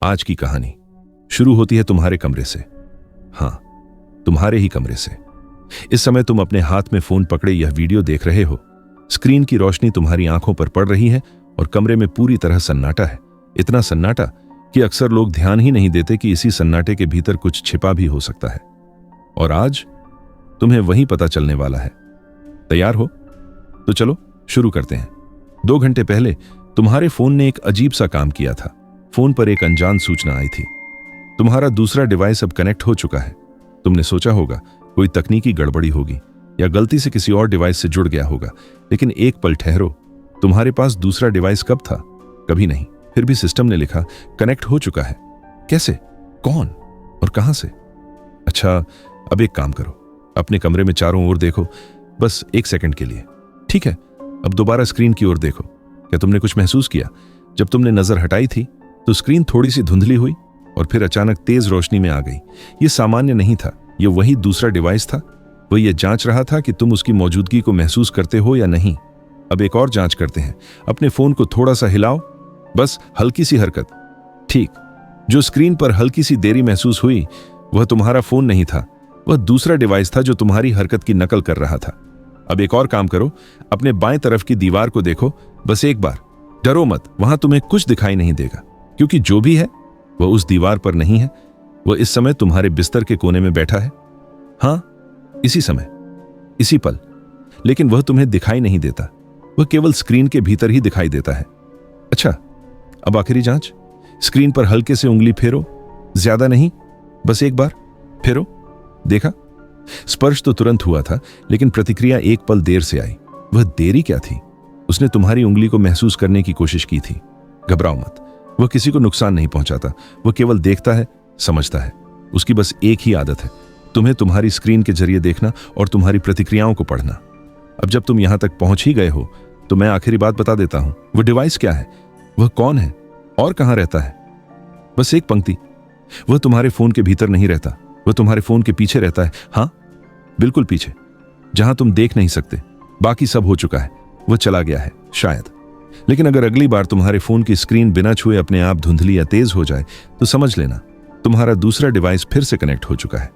आज की कहानी शुरू होती है तुम्हारे कमरे से। हां, तुम्हारे ही कमरे से। इस समय तुम अपने हाथ में फोन पकड़े यह वीडियो देख रहे हो। स्क्रीन की रोशनी तुम्हारी आंखों पर पड़ रही है और कमरे में पूरी तरह सन्नाटा है। इतना सन्नाटा कि अक्सर लोग ध्यान ही नहीं देते कि इसी सन्नाटे के भीतर कुछ छिपा भी हो सकता है। और आज तुम्हें वही पता चलने वाला है। तैयार हो? तो चलो शुरू करते हैं। 2 घंटे पहले तुम्हारे फोन ने एक अजीब सा काम किया था। फोन पर एक अनजान सूचना आई थी। तुम्हारा दूसरा डिवाइस अब कनेक्ट हो चुका है। तुमने सोचा होगा कोई तकनीकी गड़बड़ी होगी या गलती से किसी और डिवाइस से जुड़ गया होगा, लेकिन एक पल ठहरो। तुम्हारे पास दूसरा डिवाइस कब था? कभी नहीं। फिर भी सिस्टम ने लिखा कनेक्ट हो चुका है। कैसे, कौन और कहां से? अच्छा, अब एक काम करो, अपने कमरे में चारों ओर देखो, बस 1 सेकंड के लिए। ठीक है, अब दोबारा स्क्रीन की ओर देखो। क्या तुमने कुछ महसूस किया? जब तुमने नजर हटाई थी तो स्क्रीन थोड़ी सी धुंधली हुई और फिर अचानक तेज रोशनी में आ गई। यह सामान्य नहीं था, यह वही दूसरा डिवाइस था। वह यह जांच रहा था कि तुम उसकी मौजूदगी को महसूस करते हो या नहीं। अब एक और जांच करते हैं। अपने फोन को थोड़ा सा हिलाओ, बस हल्की सी हरकत। ठीक, जो स्क्रीन पर हल्की सी देरी महसूस हुई वह तुम्हारा फोन नहीं था, वह दूसरा डिवाइस था जो तुम्हारी हरकत की नकल कर रहा था। अब एक और काम करो, अपने बाएं तरफ की दीवार को देखो, बस एक बार। डरो मत, वहां तुम्हें कुछ दिखाई नहीं देगा, क्योंकि जो भी है वह उस दीवार पर नहीं है। वह इस समय तुम्हारे बिस्तर के कोने में बैठा है। हां, इसी समय, इसी पल। लेकिन वह तुम्हें दिखाई नहीं देता, वह केवल स्क्रीन के भीतर ही दिखाई देता है। अच्छा, अब आखिरी जांच। स्क्रीन पर हल्के से उंगली फेरो, ज्यादा नहीं, बस एक बार फेरो। देखा? स्पर्श तो तुरंत हुआ था, लेकिन प्रतिक्रिया एक पल देर से आई। वह देरी क्या थी? उसने तुम्हारी उंगली को महसूस करने की कोशिश की थी। घबराओ मत, वह किसी को नुकसान नहीं पहुंचाता। वह केवल देखता है, समझता है। उसकी बस एक ही आदत है, तुम्हें तुम्हारी स्क्रीन के जरिए देखना और तुम्हारी प्रतिक्रियाओं को पढ़ना। अब जब तुम यहां तक पहुंच ही गए हो तो मैं आखिरी बात बता देता हूं। वह डिवाइस क्या है, वह कौन है और कहां रहता है? बस एक पंक्ति। वह तुम्हारे फोन के भीतर नहीं रहता, वह तुम्हारे फोन के पीछे रहता है। हां, बिल्कुल पीछे, जहां तुम देख नहीं सकते। बाकी सब हो चुका है, वह चला गया है शायद। लेकिन अगर अगली बार तुम्हारे फोन की स्क्रीन बिना छुए अपने आप धुंधली या तेज हो जाए तो समझ लेना तुम्हारा दूसरा डिवाइस फिर से कनेक्ट हो चुका है।